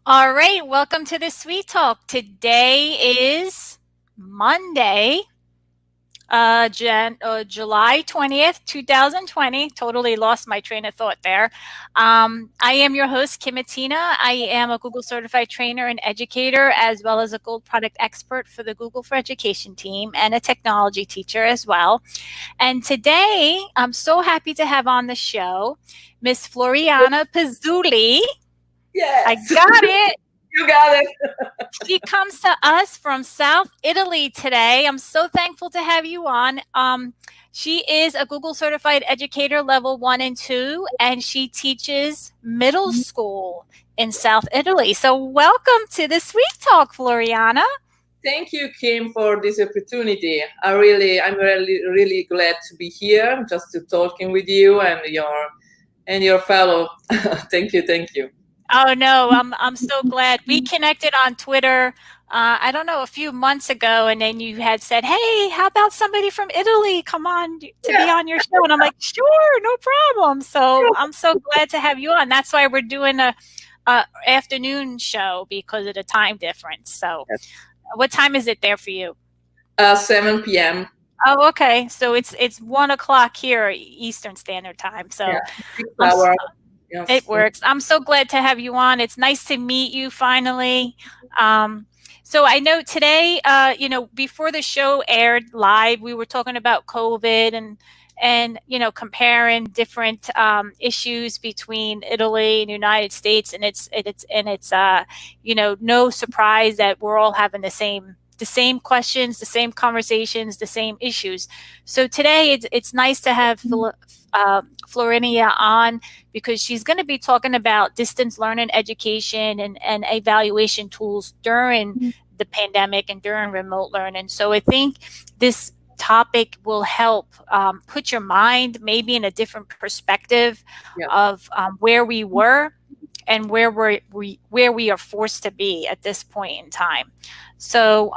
All right, welcome to the Sweet Talk. Today is Monday, July 20th, 2020. Totally lost my train of thought there. I am your host, Kim Atina. I am a Google certified trainer and educator, as well as a Gold product expert for the Google for Education team and a technology teacher as well. And today, I'm so happy to have on the show Miss Floriana Pizzulli. I Yes, got it. you got it. She comes to us from South Italy today. I'm so thankful to have you on. She is a Google certified educator level 1 and 2, and she teaches middle school in South Italy. So, welcome to the Sweet Talk, Floriana. Thank you, Kim, for this opportunity. I'm really glad to be here, just to talking with you and your fellow. Thank you. Oh no, I'm so glad we connected on Twitter. I don't know, a few months ago, and then you had said, "Hey, how about somebody from Italy come on to Yeah, be on your show?" And I'm like, "Sure, no problem." So I'm so glad to have you on. That's why we're doing a afternoon show because of the time difference. So, what time is it there for you? 7 p.m. Oh, okay. So it's 1 o'clock here, Eastern Standard Time. Yeah, So six I'm hours. Yes. It works. I'm so glad to have you on. It's nice to meet you finally. Um, so I know today, before the show aired live, we were talking about COVID and comparing different issues between Italy and the United States, and it's no surprise that we're all having the same questions, the same conversations, the same issues. So today it's nice to have Floriana on because she's going to be talking about distance learning education and evaluation tools during the pandemic and during remote learning. So I think this topic will help put your mind maybe in a different perspective Yeah. of where we were and where we are forced to be at this point in time. So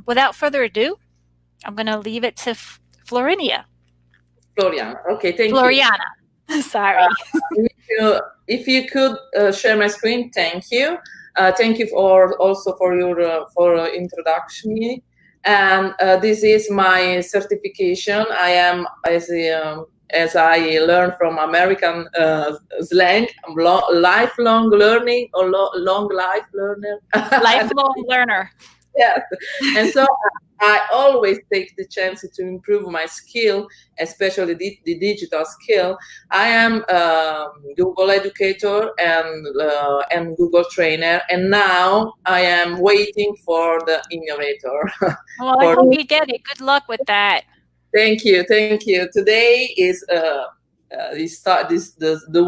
without further ado, I'm going to leave it to Florinia. Florian. Okay, thank you. Floriana. Sorry. If you could share my screen, thank you. Thank you for also for your introduction me. And this is my certification. I am as I learned from American slang, lifelong learning or long life learner. Lifelong learner. Yes. And so I always take the chance to improve my skill, especially the digital skill. I am Google educator and Google trainer, and now I am waiting for the innovator. Well, I for hope you get it. Good luck with that. Thank you, thank you. Today is the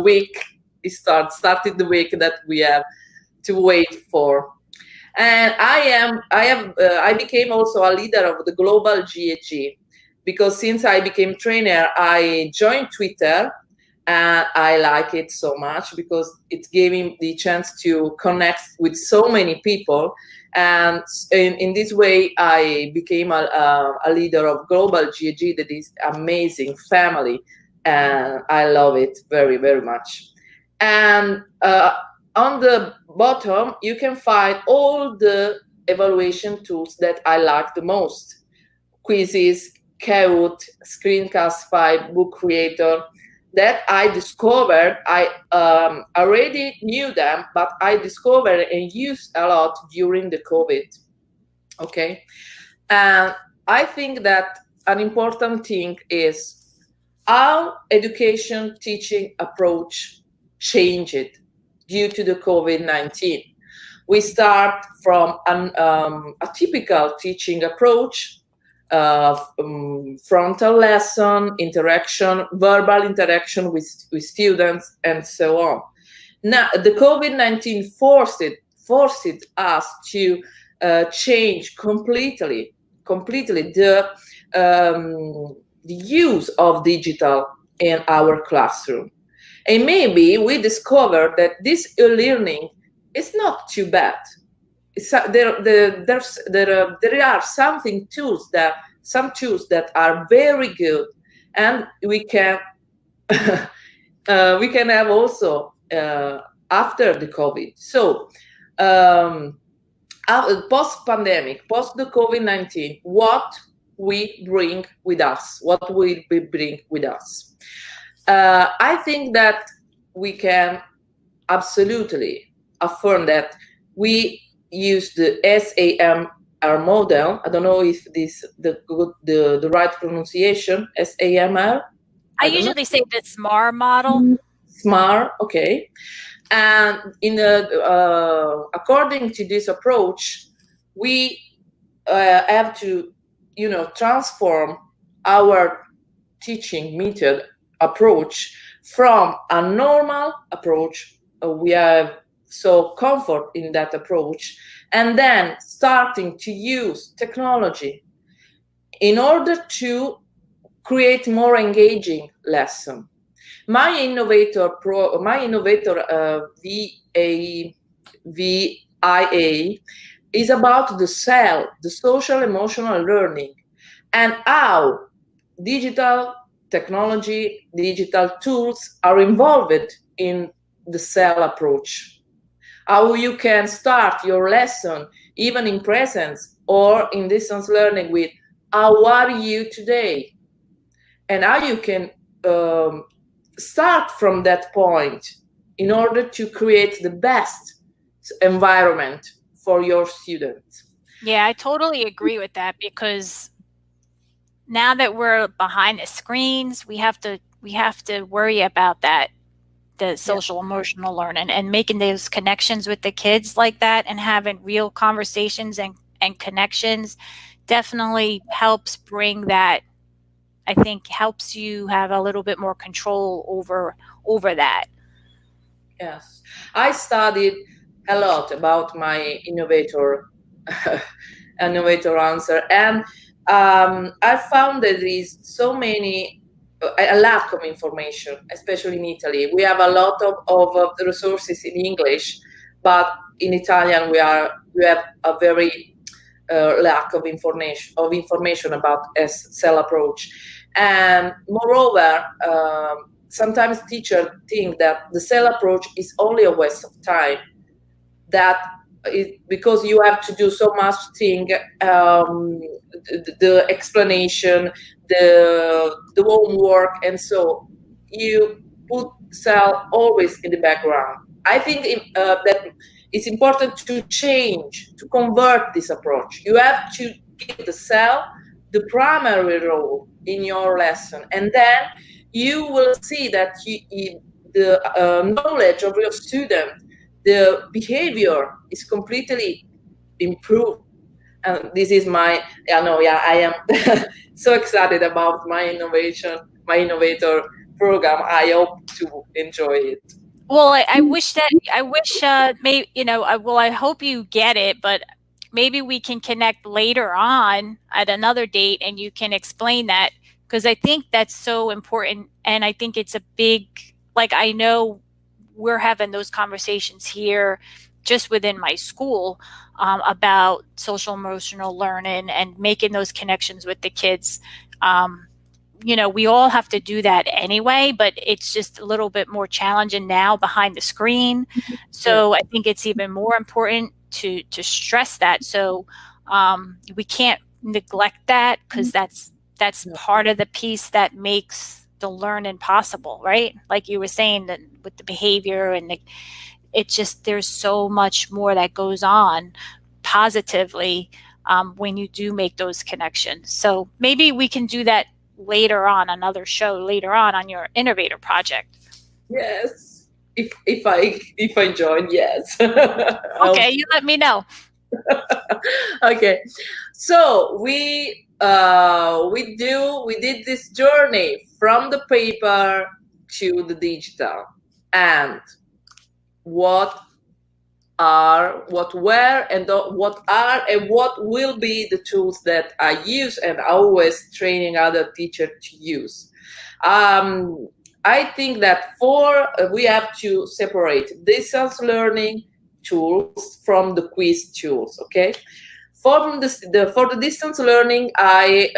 week. Started the week that we have to wait for. And I became also a leader of the global GAG because since I became trainer, I joined Twitter, and I like it so much because it gave me the chance to connect with so many people. And in this way, I became a leader of global GAG, that is amazing family, and I love it very, very much. And on the bottom, you can find all the evaluation tools that I like the most: quizzes, Kahoot, Screencastify, Book Creator, that I discovered. I already knew them, but I discovered and used a lot during the COVID. Okay. And I think that an important thing is how education teaching approach changed due to the COVID-19. We start from a typical teaching approach, frontal lesson, interaction, verbal interaction with students, and so on. Now, the COVID-19 forced us to change completely the use of digital in our classroom. And maybe we discovered that this e-learning is not too bad. There are some tools that are very good, and we can we can have also after the COVID. So post-pandemic, post the COVID-19, what we bring with us, what will we bring with us. I think that we can absolutely affirm that we use the SAMR model. I don't know if this the right pronunciation, SAMR. I usually say the SMAR model. SMAR, okay. And according to this approach, we have to, transform our teaching method approach from a normal approach. We have so comfort in that approach, and then starting to use technology in order to create more engaging lesson. My innovator VIA is about the CEL, the social emotional learning, and how digital technology, digital tools are involved in the CEL approach. How you can start your lesson even in presence or in distance learning with how are you today, and how you can start from that point in order to create the best environment for your students. Yeah, I totally agree with that, because now that we're behind the screens, we have to worry about that, the social emotional learning, and making those connections with the kids like that, and having real conversations and connections definitely helps bring that. I think helps you have a little bit more control over that. Yes, I studied a lot about my innovator answer, and I found that there is so many a lack of information, especially in Italy. We have a lot of resources in English, but in Italian we have a very lack of information about SEL approach. And moreover, sometimes teachers think that the SEL approach is only a waste of time, because you have to do so much thing, the explanation, the homework, and so you put SEL always in the background. I think that it's important to change, to convert this approach. You have to give the SEL the primary role in your lesson, and then you will see that the knowledge of your student, the behavior is completely improved. And this is I am so excited about my innovator program. I hope to enjoy it. Well, I wish maybe, I hope you get it, but maybe we can connect later on at another date and you can explain that, because I think that's so important. And I think it's a big, I know we're having those conversations here just within my school about social emotional learning and making those connections with the kids. We all have to do that anyway, but it's just a little bit more challenging now behind the screen. So I think it's even more important to stress that. So we can't neglect that, because that's part of the piece that makes the learning possible, right? Like you were saying, that with the behavior and there's so much more that goes on positively when you do make those connections. So maybe we can do that later on, another show later on your innovator project. Yes, if I join, yes. Okay, you let me know. Okay, so we did this journey from the paper to the digital, and what were and what are and what will be the tools that I use and always training other teachers to use. I think that we have to separate distance learning tools from the quiz tools. Okay, for the distance learning, I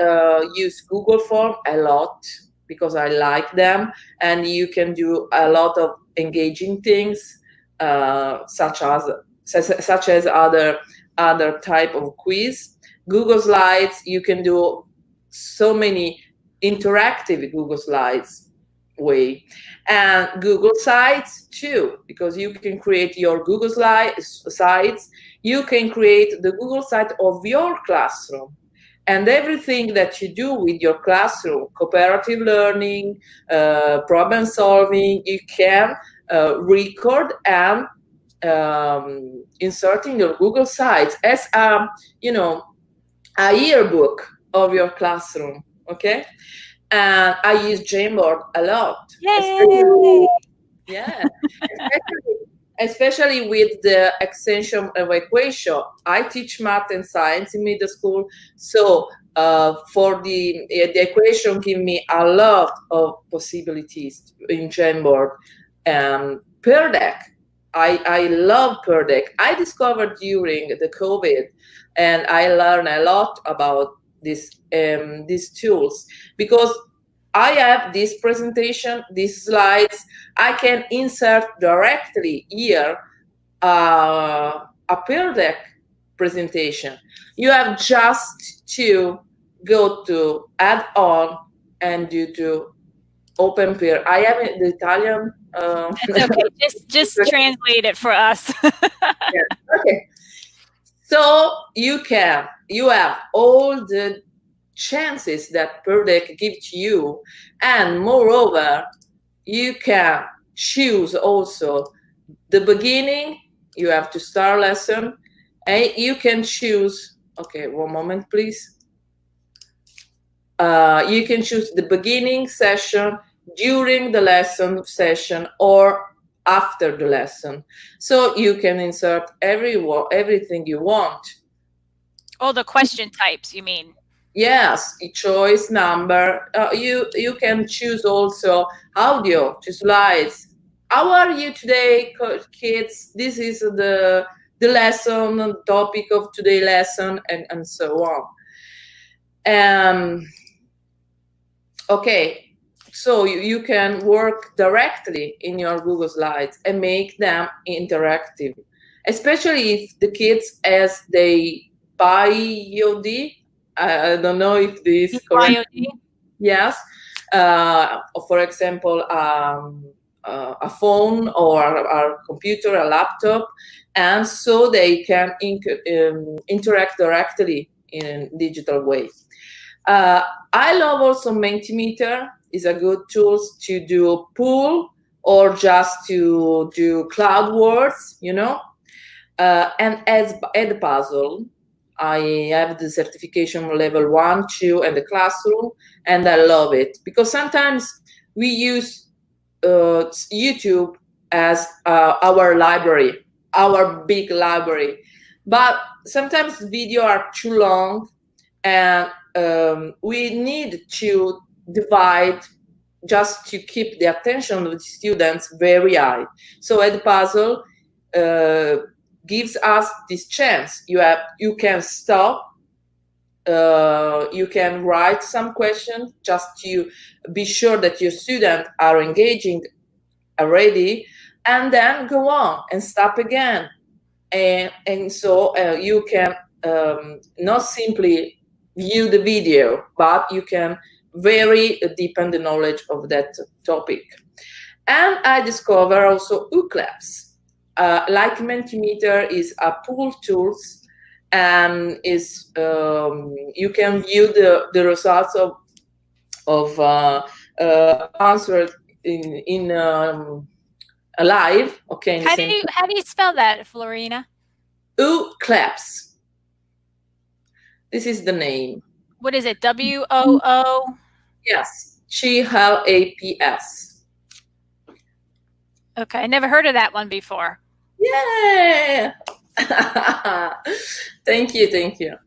use Google Form a lot because I like them, and you can do a lot of engaging things, such as such as other type of quiz. Google Slides, you can do so many interactive Google Slides way, and Google Sites too, because you can create your Google sites. You can create the Google site of your classroom, and everything that you do with your classroom, cooperative learning, problem solving, you can record and insert in your Google Sites as a yearbook of your classroom. Okay, and I use Jamboard a lot. Yay! Yeah, especially with the extension of equation. I teach math and science in middle school, so for the equation give me a lot of possibilities in Jamboard. Per deck, I love per deck. I discovered during the COVID, and I learned a lot about these tools, because I have this presentation, these slides. I can insert directly here a peer deck presentation. You have just to go to add on and do to open peer. I have the Italian. It's okay. Just translate it for us. Yeah. Okay. So you have all the chances that per deck gives to you, and moreover, you can choose also the beginning. You have to start lesson, and you can choose. Okay, one moment, please. You can choose the beginning session, during the lesson session, or after the lesson. So you can insert everything you want. All the question types, you mean? Yes, choice number. You can choose also audio to slides. How are you today, kids? This is the lesson topic of today's lesson, and so on. Okay, so you can work directly in your Google Slides and make them interactive, especially if the kids, as they buy EOD. I don't know if this is correct. Yes. For example, a phone or a computer, a laptop, and so they can interact directly in a digital way. I love also Mentimeter. Is a good tool to do pool or just to do cloud words, and as Edpuzzle, I have the certification level 1, 2, and the classroom, and I love it because sometimes we use YouTube as our library, our big library, but sometimes video are too long, and we need to divide just to keep the attention of the students very high. So Edpuzzle gives us this chance. You can stop. You can write some questions just to be sure that your students are engaging already, and then go on and stop again. And so you can not simply view the video, but you can very deepen the knowledge of that topic. And I discover also UCLAPS. Like Mentimeter is a pool tools, and is you can view the results of answers in live. Okay. How do you spell that, Floriana? UCLAPS. This is the name. What is it? WOO? Yes, CLAPS. Okay, I never heard of that one before. Yeah. Thank you.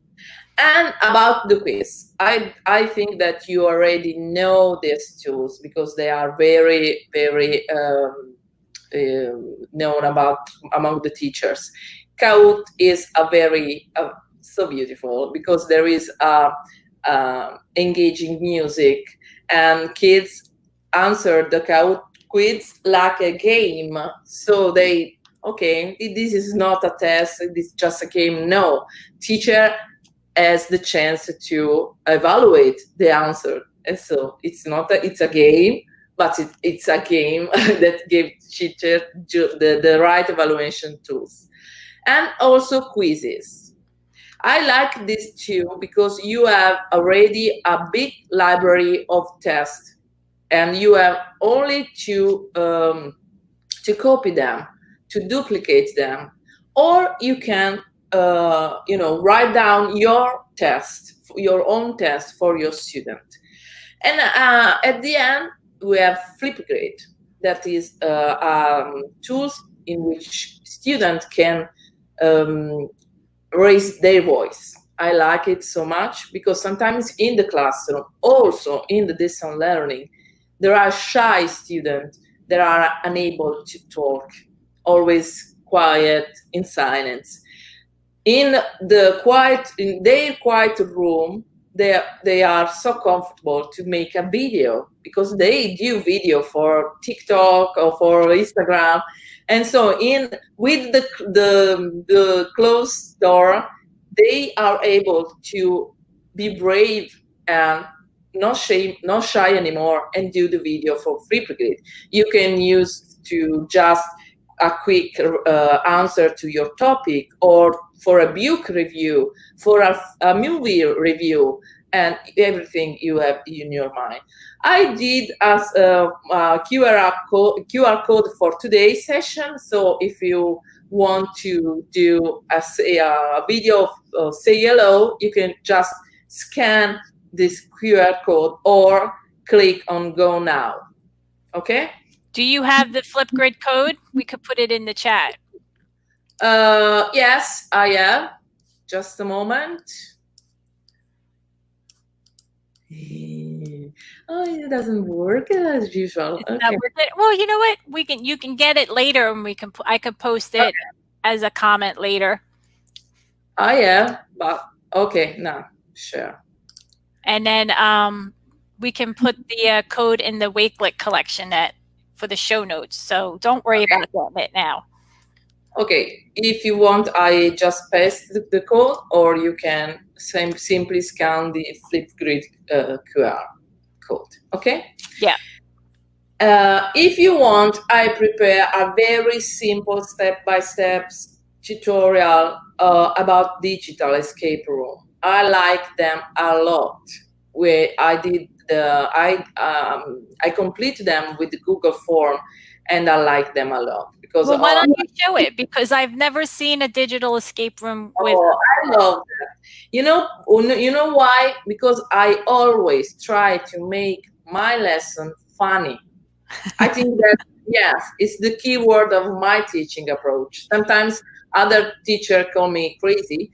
And about the quiz, I think that you already know these tools because they are very, very known about among the teachers. Kahoot is a very so beautiful because there is engaging music, and kids answer the Kahoot quiz like a game. So they okay, this is not a test, this is just a game. No, teacher has the chance to evaluate the answer. And so it's not it's a game, but it's a game that gives teacher the right evaluation tools. And also quizzes. I like this too because you have already a big library of tests, and you have only to copy them, to duplicate them, or you can write down your test, your own test for your student. And at the end, we have Flipgrid, that is tools in which students can raise their voice. I like it so much because sometimes in the classroom, also in the distance learning, there are shy students that are unable to talk, always quiet, in silence. In their quiet room, they are so comfortable to make a video because they do video for TikTok or for Instagram. And so with the closed door, they are able to be brave and not shy anymore and do the video for Flipgrid. You can use to just a quick answer to your topic, or for a book review, for a movie review, and everything you have in your mind. I did as a QR code for today's session. So if you want to do a video of say hello, you can just scan this QR code or click on go now. Okay? Do you have the Flipgrid code? We could put it in the chat. Yes, I have. Just a moment. Oh, it doesn't work as usual. It's not working. Well, you know what? You can get it later, and I could post it as a comment later. I have, but okay, no, sure. And then we can put the code in the Wakelet collection for the show notes. So don't worry about getting it now. Okay, if you want, I just paste the code, or you can simply scan the Flipgrid QR code. Okay? Yeah. If you want, I prepare a very simple step-by-step tutorial about digital escape room. I like them a lot. Where I did I complete them with the Google form, and I like them a lot because. Well, why don't you show it? Because I've never seen a digital escape room with. Oh, I love that. You know why? Because I always try to make my lesson funny. I think that yes, it's the key word of my teaching approach. Sometimes other teachers call me crazy,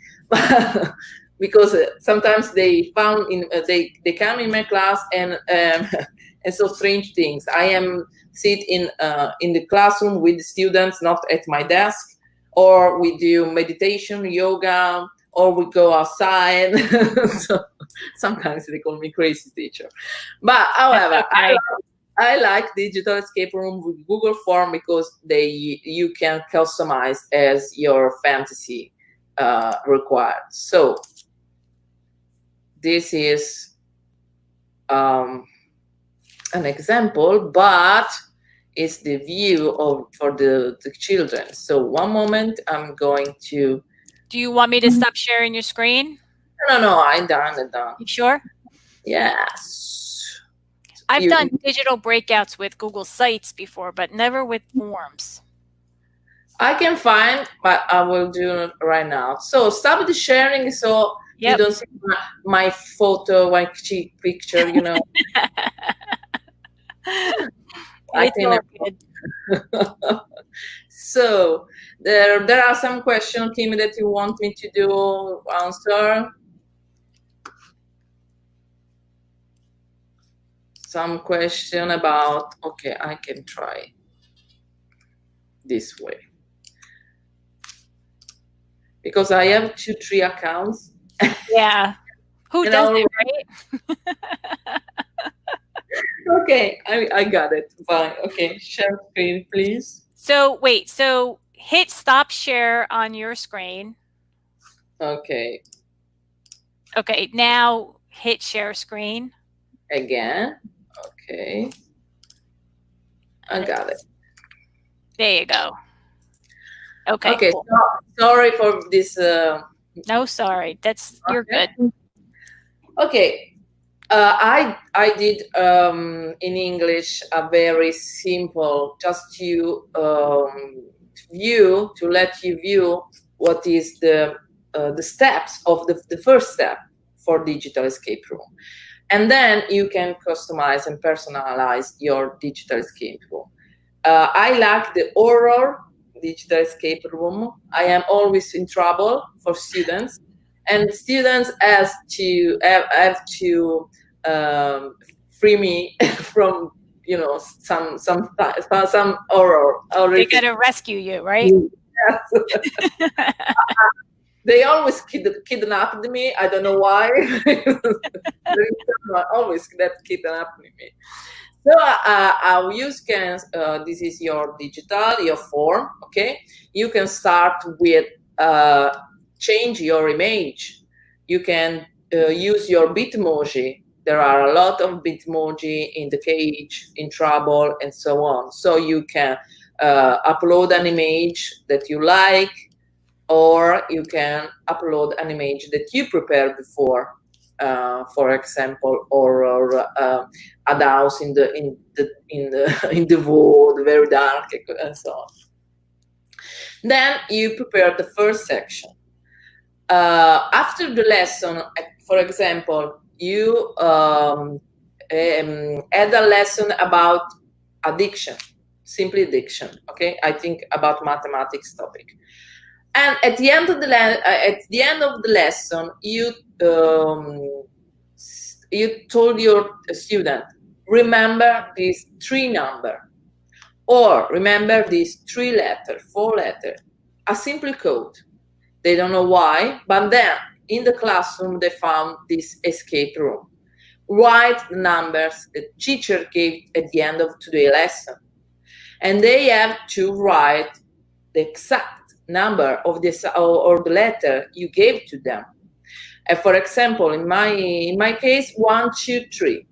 because sometimes they come in my class and so strange things. I am sit in the classroom with the students, not at my desk, or we do meditation, yoga, or we go outside. So sometimes they call me crazy teacher. But however, okay. I like digital escape room with Google Form because you can customize as your fantasy required. So this is an example, but it's the view for the children. So one moment, I'm going to. Do you want me to stop sharing your screen? No, I'm done. You sure? Yes. I've done digital breakouts with Google Sites before, but never with forms. I can find, but I will do it right now. So stop the sharing so you don't see my photo, my cheek picture, you know. It's all good. So there are some questions, Kim, that you want me to answer. Some question about, okay, I can try this way. Because I have 2-3 accounts. Yeah. Who does it, right? Okay, I got it. Fine. Okay, share screen, please. So wait, so hit stop share on your screen. Okay. Okay, now hit share screen. Again. Okay. I got it. There you go. Okay. Okay. Cool. Sorry for this. No, sorry. You're good. Okay. I did in English a very simple, just to let you view what is the steps of the first step for digital escape room, and then you can customize and personalize your digital escape room. I like the horror digital escape room. I am always in trouble for students, and students have to free me from some horror. They got to rescue you, right? Yes. They always kidnapped me. I don't know why. There is someone always that kidnapped me. So how you can, this is your digital, your form, okay? You can start with change your image. You can use your Bitmoji. There are a lot of Bitmoji in the cage, in Trouble, and so on. So you can upload an image that you like, or you can upload an image that you prepared before. For example, or a house in the wood, very dark, and so on. Then you prepare the first section. After the lesson, for example, you add a lesson about addiction, simply addiction. Okay, I think about mathematics topic. And at the end of the lesson, you told your student, remember these 3 numbers, or remember these 3 letters, 4 letters, a simple code. They don't know why, but then in the classroom they found this escape room. Write the numbers the teacher gave at the end of today's lesson, and they have to write the exact number of this or the letter you gave to them. And for example, in my case, 1, 2, 3.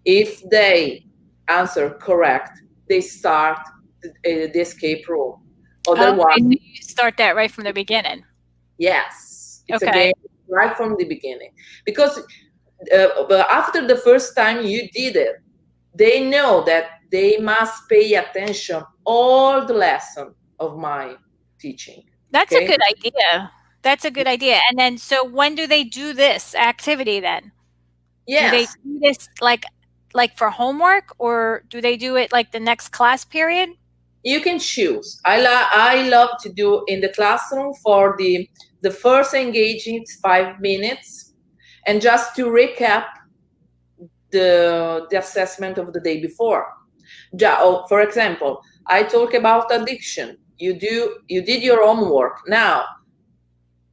If they answer correct, they start the escape room. Otherwise, so you start that right from the beginning. Yes, it's Okay. a game right from the beginning, because after the first time you did it, they know that they must pay attention all the lesson of my teaching. That's okay? a good idea. That's a good idea. And then, so when do they do this activity then? Yes. Do they do this like for homework, or do they do it like the next class period? You can choose. I love to do in the classroom for the first engaging 5 minutes, and just to recap the assessment of the day before. For example, I talk about addiction. You did your homework. Now,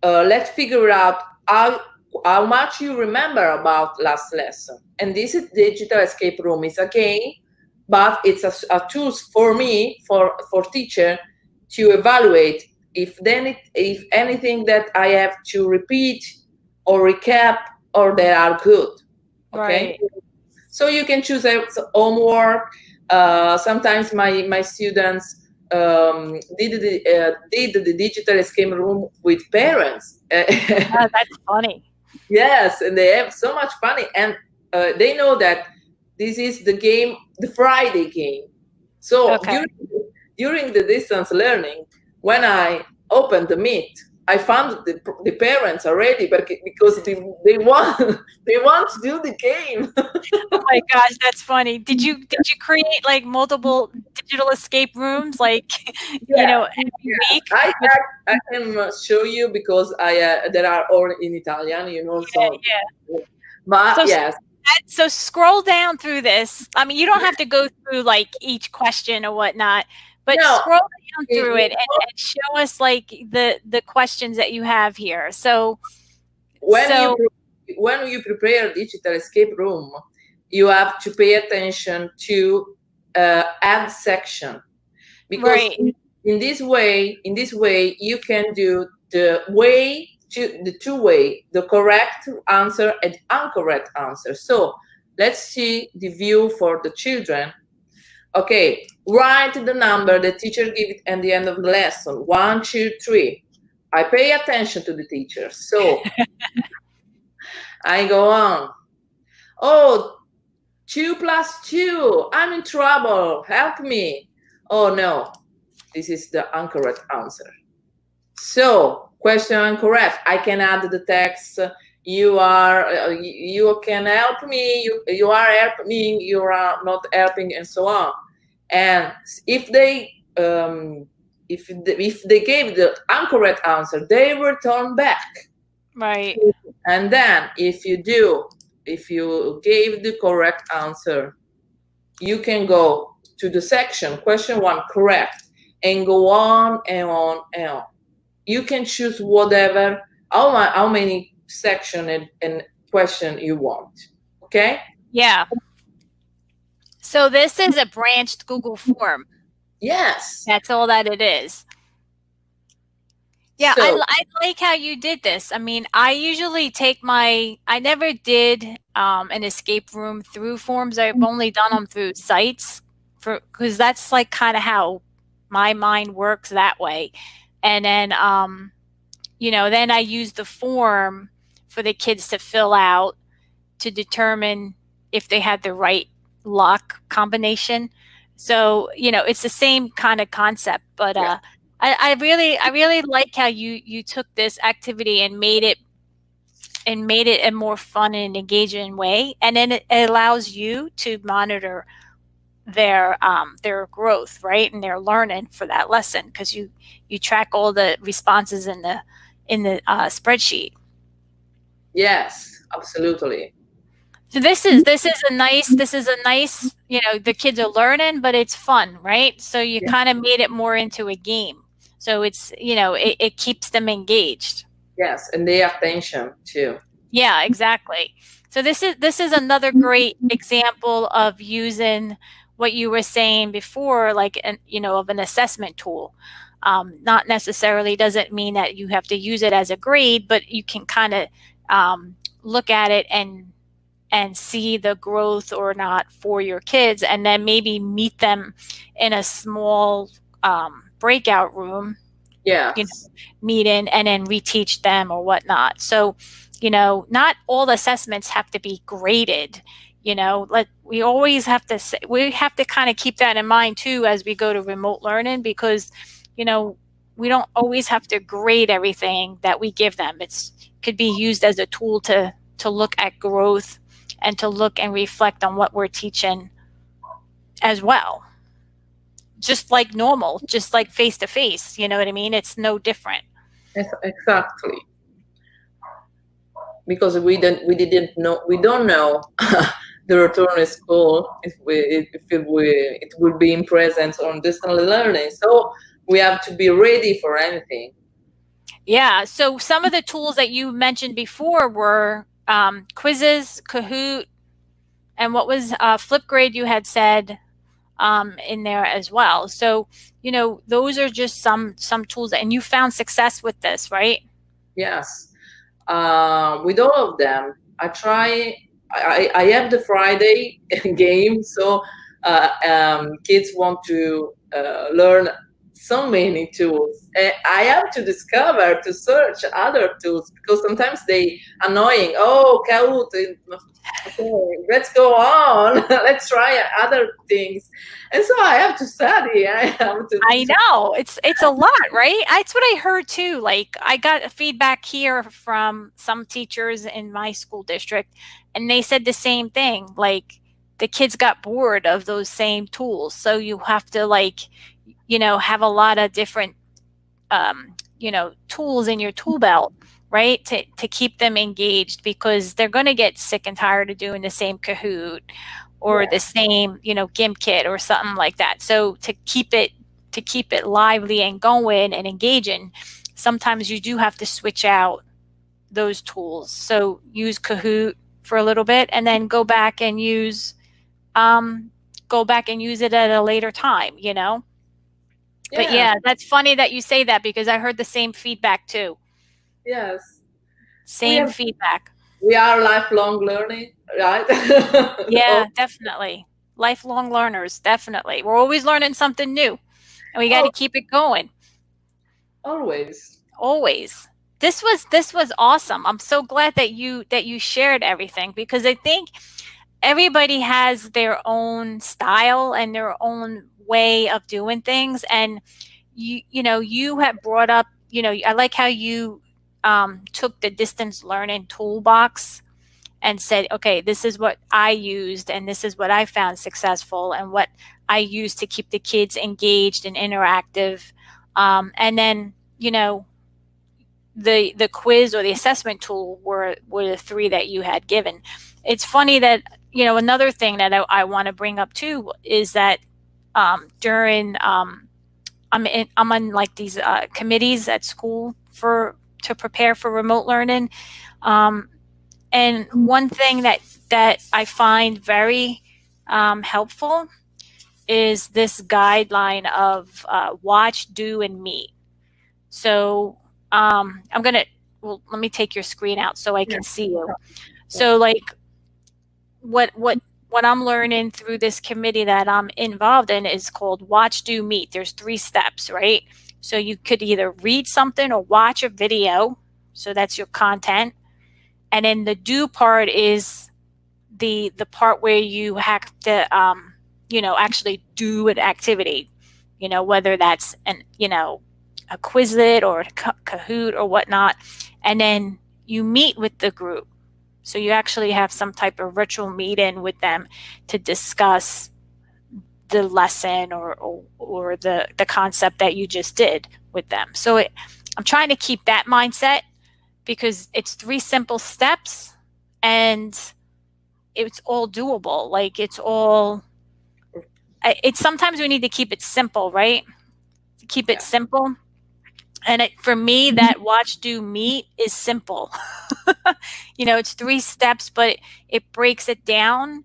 let's figure out how much you remember about last lesson. And this is digital escape room. It's a game, but it's a tool for me, for teacher, to evaluate if anything that I have to repeat or recap, or they are good. Okay. Right. So you can choose homework. Sometimes my students did the digital escape room with parents. Oh, that's funny. Yes, and they have so much fun, and they know that this is the game, the Friday game. So Okay. during the distance learning, when I opened the Meet, I found the parents already, but because they want to do the game. Oh my gosh, that's funny. Did you create like multiple digital escape rooms, like every week? I can show you, because there are all in Italian, So, but So, yes. So scroll down through this. I mean, you don't have to go through like each question or whatnot, but scroll down through it and show us like the questions that you have here. So when you prepare a digital escape room, you have to pay attention to add section, because in this way, you can do the two-way, the correct answer and incorrect answer. So let's see the view for the children. Okay, write the number the teacher gave it at the end of the lesson. 1, 2, 3. I pay attention to the teacher. So I go on. Oh, 2 plus 2. I'm in trouble. Help me. Oh no, this is the incorrect answer. So question incorrect. I can add the text. You can help me. You are helping me. You are not helping, and so on. And if they gave the incorrect answer, they return back. Right. And then if you gave the correct answer, you can go to the section question 1 correct and go on and on and on. You can choose whatever, how many section and question you want. Okay? Yeah. So this is a branched Google form. Yes. That's all that it is. Yeah, So, I like how you did this. I mean, I usually I never did an escape room through forms. I've only done them through sites because that's like kind of how my mind works that way. And then, then I use the form for the kids to fill out to determine if they had the right lock combination. So, it's the same kind of concept, but yeah. I really like how you took this activity and made it a more fun and engaging way, and then it allows you to monitor their growth, right, and their learning for that lesson because you track all the responses in the spreadsheet. Yes, absolutely. So this is a nice the kids are learning, but it's fun, right? So you kind of made it more into a game. So it's it keeps them engaged. Yes, and their attention too. Yeah, exactly. So this is another great example of using what you were saying before, like of an assessment tool. Not necessarily doesn't mean that you have to use it as a grade, but you can kind of look at it and see the growth or not for your kids, and then maybe meet them in a small breakout room, meeting, and then reteach them or whatnot. So, not all assessments have to be graded. We always have to kind of keep that in mind too as we go to remote learning, because we don't always have to grade everything that we give them. It could be used as a tool to look at growth and to look and reflect on what we're teaching as well. Just like normal, just like face to face, you know what I mean? It's no different. Exactly. Because we don't know the return to school if it will be in presence or distant learning. So we have to be ready for anything. Yeah. So some of the tools that you mentioned before were quizzes, Kahoot, and what was Flipgrid you had said in there as well. So, those are just some tools, and you found success with this, right? Yes. With all of them, I have the Friday game, so kids want to learn so many tools. I have to search other tools, because sometimes they annoying. Oh, Kahoot, okay, let's go on. Let's try other things. And so I have to study. I know it's a lot, right? That's what I heard too. Like, I got feedback here from some teachers in my school district, and they said the same thing. Like, the kids got bored of those same tools. So you have to have a lot of different, tools in your tool belt, right? To keep them engaged, because they're going to get sick and tired of doing the same Kahoot or the same, GimKit or something like that. So to keep it lively and going and engaging, sometimes you do have to switch out those tools. So use Kahoot for a little bit, and then go back and use it at a later time, But Yeah. yeah, that's funny that you say that because I heard the same feedback too. Yes. We Same are feedback. we are lifelong learning, right? Oh, Yeah, definitely. Lifelong learners, definitely. We're always learning something new, and we got to oh, keep it going. always. Always. This was awesome. I'm so glad that you shared everything because I think everybody has their own style and their own way of doing things, and you have brought up, I like how you took the distance learning toolbox and said, okay, this is what I used and this is what I found successful and what I used to keep the kids engaged and interactive. And then, the quiz or the assessment tool were the three that you had given. It's funny that, another thing that I want to bring up too is that during I'm on like these committees at school to prepare for remote learning. Um, and one thing that I find very helpful is this guideline of watch, do, and meet. So I'm gonna well, let me take your screen out so I Yeah. can see you. Yeah. So like what I'm learning through this committee that I'm involved in is called watch, do, meet. There's 3 steps, right? So you could either read something or watch a video. So that's your content. And then the do part is the part where you have to actually do an activity, whether that's a Quizlet or a Kahoot or whatnot, and then you meet with the group. So you actually have some type of virtual meeting with them to discuss the lesson or the concept that you just did with them. So I'm trying to keep that mindset because it's 3 simple steps and it's all doable. Like it's sometimes we need to keep it simple, right? Keep it Yeah. simple. And for me, that watch, do, meet is simple. It's 3 steps, but it breaks it down.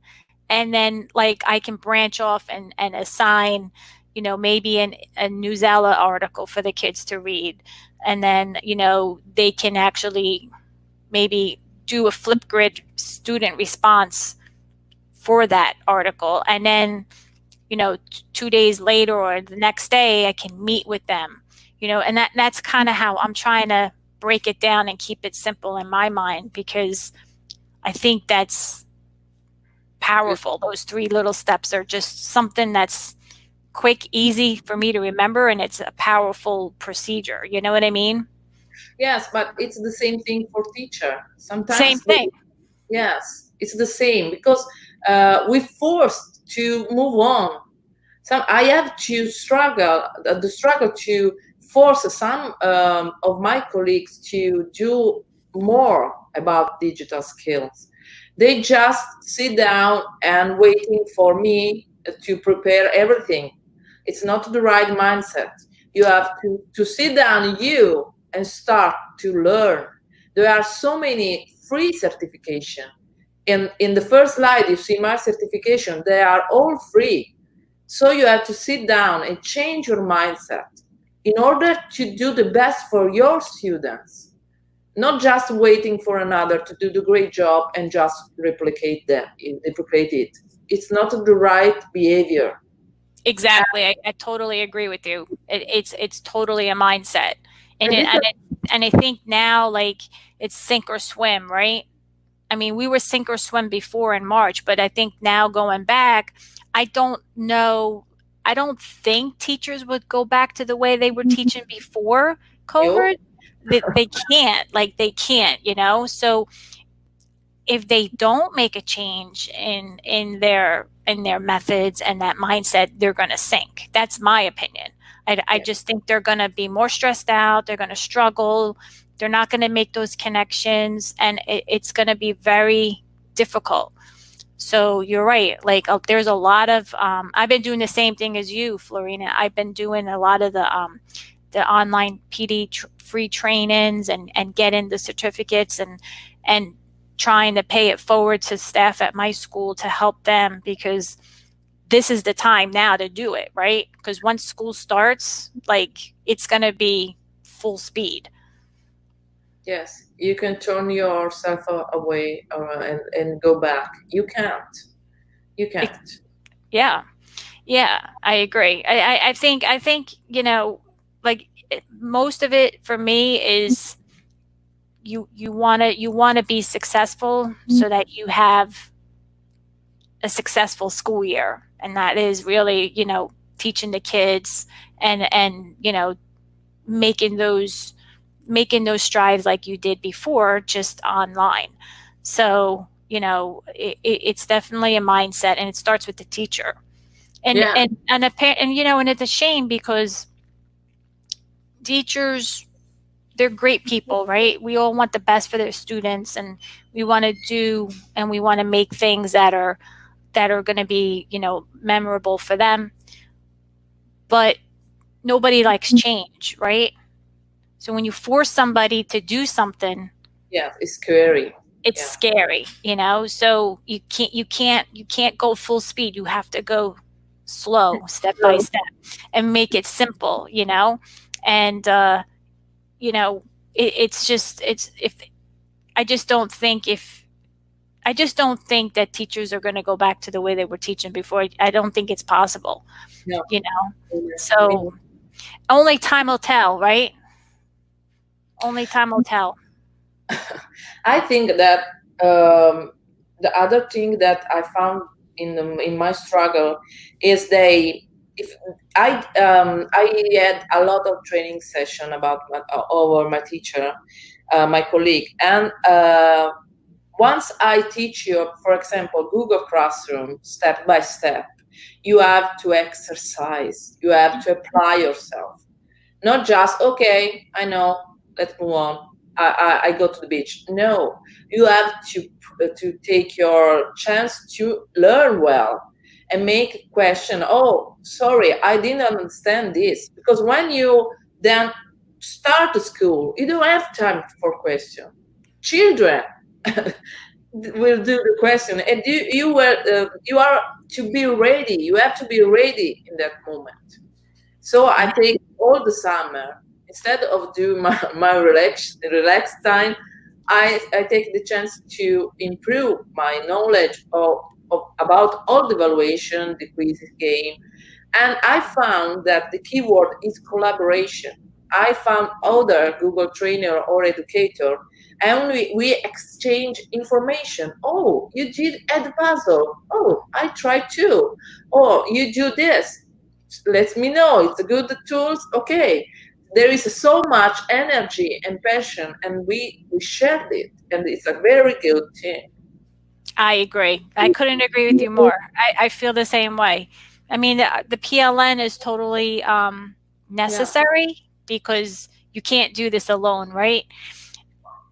And then like I can branch off and assign, maybe a newsletter article for the kids to read. And then, they can actually maybe do a Flipgrid student response for that article. And then, 2 days later or the next day, I can meet with them, and that's kind of how I'm trying to break it down and keep it simple in my mind because I think that's powerful. Those 3 little steps are just something that's quick, easy for me to remember, and it's a powerful procedure. You know what I mean? Yes, but it's the same thing for teacher. Same Sometimes thing. yes, it's the same because we forced to move on. I have to struggle, the struggle to force some of my colleagues to do more about digital skills. They just sit down and waiting for me to prepare everything. It's not the right mindset. You have to sit down you and start to learn. There are so many free certification. In the first slide, you see my certification. They are all free. So you have to sit down and change your mindset in order to do the best for your students, not just waiting for another to do the great job and just replicate it. It's not the right behavior. Exactly. I totally agree with you. It's totally a mindset, and And it, this and it, and I think now like it's sink or swim, right? I mean, we were sink or swim before in March, but I think now going back, I don't know. I don't think teachers would go back to the way they were teaching before you COVID. They can't, like they can't, So if they don't make a change in their methods and that mindset, they're going to sink. That's my opinion. I just think they're going to be more stressed out. They're going to struggle. They're not going to make those connections, and it's going to be very difficult. So you're right. Like there's a lot of I've been doing the same thing as you, Florina. I've been doing a lot of the online free trainings and getting the certificates and trying to pay it forward to staff at my school to help them because this is the time now to do it, right? Because once school starts, like, it's going to be full speed. Yes, you can turn yourself away and go back. You can't. You can't. Yeah. Yeah, I agree. I think, like, most of it for me is you want to be successful so that you have a successful school year, and that is really, teaching the kids and making those strides like you did before, just online. So, it's definitely a mindset, and it starts with the teacher. And Yeah. and it's a shame because teachers, they're great people, right? We all want the best for their students, and we want to make things that are going to be, memorable for them. But nobody likes change, right? So when you force somebody to do something, Yeah, it's scary. it's Yeah. scary, So you can't go full speed. You have to go slow, step by step, and make it simple, And it's just it's if I just don't think that teachers are going to go back to the way they were teaching before. I don't think it's possible, No. So only time will tell, right? Only time will tell. I think that the other thing that I found in my struggle is I had a lot of training session about over my teacher, my colleague, and once I teach you, for example, Google Classroom step by step, you have to exercise, you have to apply yourself, not just okay, I know, let's move on. I go to the beach. No, you have to take your chance to learn well and make a question. Oh, sorry, I didn't understand this. Because when you then start the school, you don't have time for question. Children will do the question, and you are to be ready. You have to be ready in that moment. So I take all the summer, instead of doing my relaxed time, I take the chance to improve my knowledge about all the evaluation, the quizzes game. And I found that the keyword is collaboration. I found other Google trainer or educator, and we exchange information. Oh, you did add the puzzle. Oh, I tried too. Oh, you do this. Let me know. It's a good tools. Okay. There is so much energy and passion, and we shared it, and it's a very good thing. I agree. I couldn't agree with you more. I feel the same way. I mean, the PLN is totally necessary because you can't do this alone, right?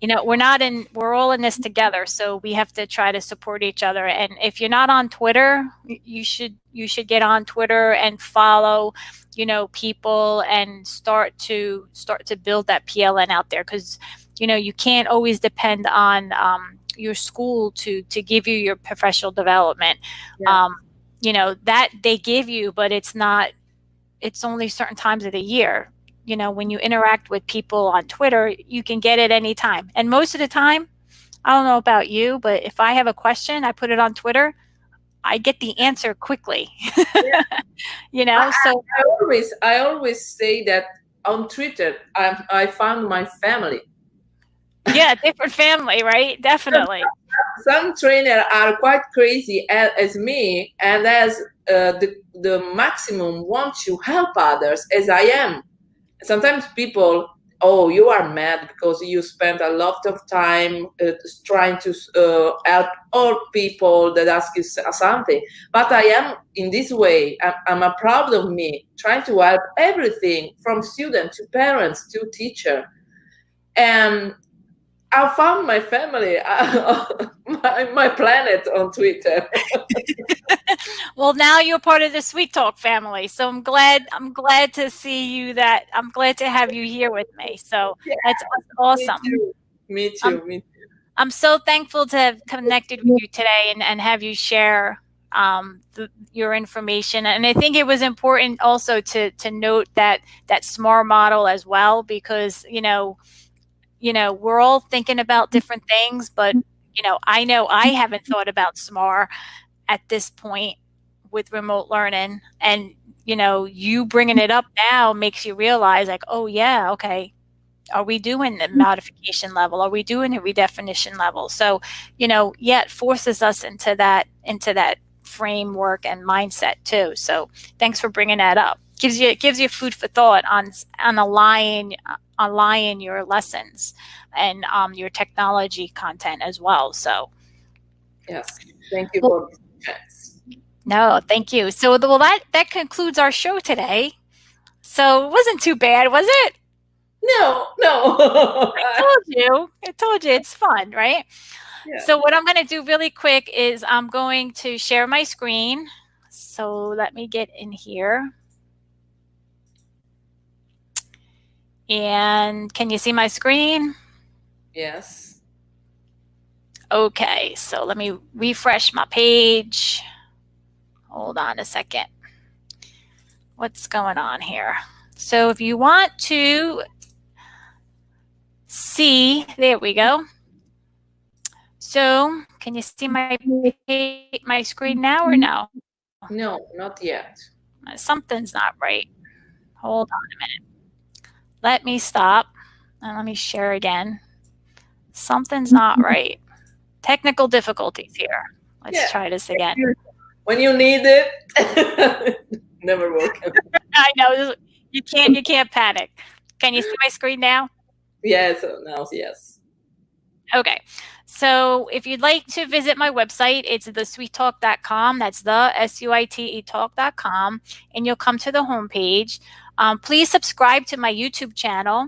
We're all in this together, so we have to try to support each other. And if you're not on Twitter, you should get on Twitter and follow, people, and start to build that PLN out there, because you can't always depend on your school to give you your professional development. That they give you, but it's only certain times of the year. When you interact with people on Twitter, you can get it anytime. And most of the time, I don't know about you, but if I have a question, I put it on Twitter, I get the answer quickly. So I always say that on Twitter, I found my family. Yeah, different family, right? Definitely. Some trainers are quite crazy as me, and as the maximum want to help others as I am. Sometimes people, oh, you are mad because you spent a lot of time trying to help all people that ask you something. But I am in this way. I'm proud of me, trying to help everything from student to parents to teacher. And I found my family, my planet on Twitter. Well, now you're part of the Sweet Talk family, so I'm glad to see you. I'm glad to have you here with me. So Yeah, that's awesome. Me too. I'm so thankful to have connected with you today and have you share your information. And I think it was important also to note that SMAR model as well, because we're all thinking about different things, but I know I haven't thought about SMAR at this point with remote learning, and you bringing it up now makes you realize, like, oh yeah, okay, are we doing the modification level? Are we doing the redefinition level? So, yeah, it forces us into that framework and mindset too. So, thanks for bringing that up. It gives you food for thought on aligning your lessons and your technology content as well. So, yes, thank you for this chance. No, thank you. So, well, that concludes our show today. So, it wasn't too bad, was it? No. I told you it's fun, right? Yeah. So what I'm going to do really quick is I'm going to share my screen. So let me get in here. And can you see my screen? Yes. Okay, so let me refresh my page. Hold on a second. What's going on here? So if you want to see, there we go. So can you see my screen now or no? No, not yet. Something's not right. Hold on a minute. Let me stop and let me share again. Something's not right. Technical difficulties here. Let's try this again. When you need it, never work. I know you can't panic. Can you see my screen now? Yes, now yes. Okay. So if you'd like to visit my website, it's thesuitetalk.com. That's the SUITE talk.com. And you'll come to the homepage. Please subscribe to my YouTube channel.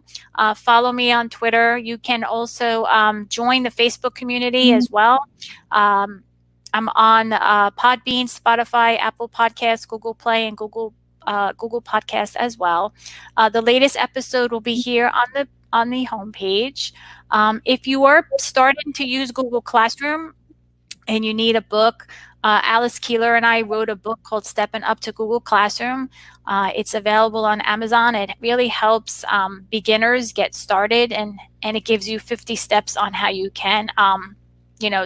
Follow me on Twitter. You can also join the Facebook community as well. I'm on Podbean, Spotify, Apple Podcasts, Google Play, and Google Podcasts as well. The latest episode will be here on the homepage. If you are starting to use Google Classroom and you need a book, Alice Keeler and I wrote a book called Stepping Up to Google Classroom. It's available on Amazon. It really helps beginners get started, and it gives you 50 steps on how you can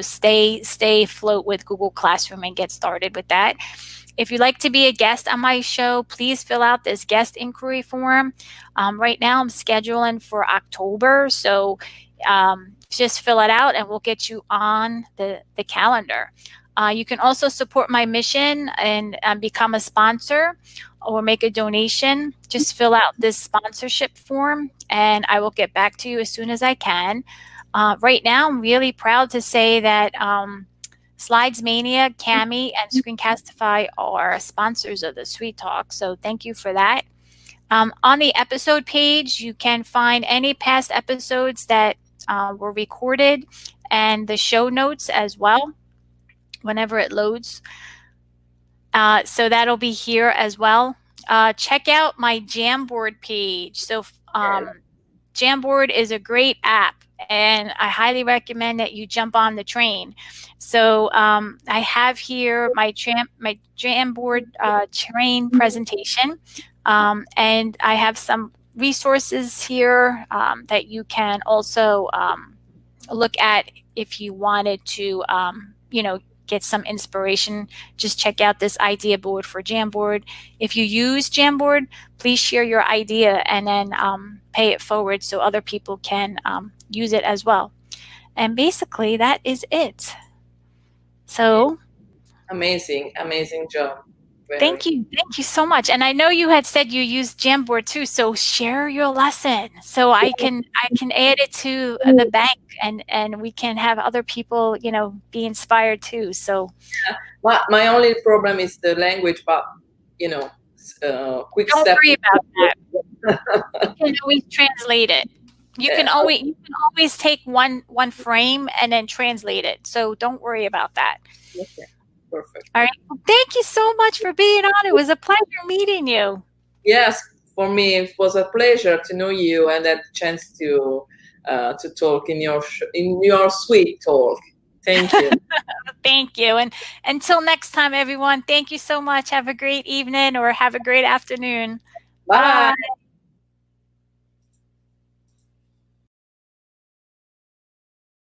stay afloat with Google Classroom and get started with that. If you'd like to be a guest on my show, please fill out this guest inquiry form. Right now, I'm scheduling for October, so just fill it out and we'll get you on the calendar. You can also support my mission and become a sponsor or make a donation. Just fill out this sponsorship form and I will get back to you as soon as I can. Right now, I'm really proud to say that Slides Mania, Cami, and Screencastify are sponsors of the Sweet Talk, so thank you for that. On the episode page, you can find any past episodes that were recorded and the show notes as well whenever it loads. So that'll be here as well. Check out my Jamboard page. So Jamboard is a great app, and I highly recommend that you jump on the train. So I have here my Jamboard train presentation, and I have some resources here that you can also look at if you wanted to, get some inspiration. Just check out this idea board for Jamboard. If you use Jamboard, please share your idea and then pay it forward so other people can use it as well. And basically, that is it. So amazing job. Thank you so much. And I know you had said you used Jamboard too, so share your lesson so I can add it to the bank and we can have other people, be inspired too. So my only problem is the language, but quick don't step. worry about that. You can always translate it. You can always take one frame and then translate it. So don't worry about that. Okay. Perfect. All right. Well, thank you so much for being on. It was a pleasure meeting you. Yes, for me it was a pleasure to know you and that chance to talk in your Sweet Talk. Thank you. Thank you. And until next time, everyone, thank you so much. Have a great evening or have a great afternoon. Bye. Bye.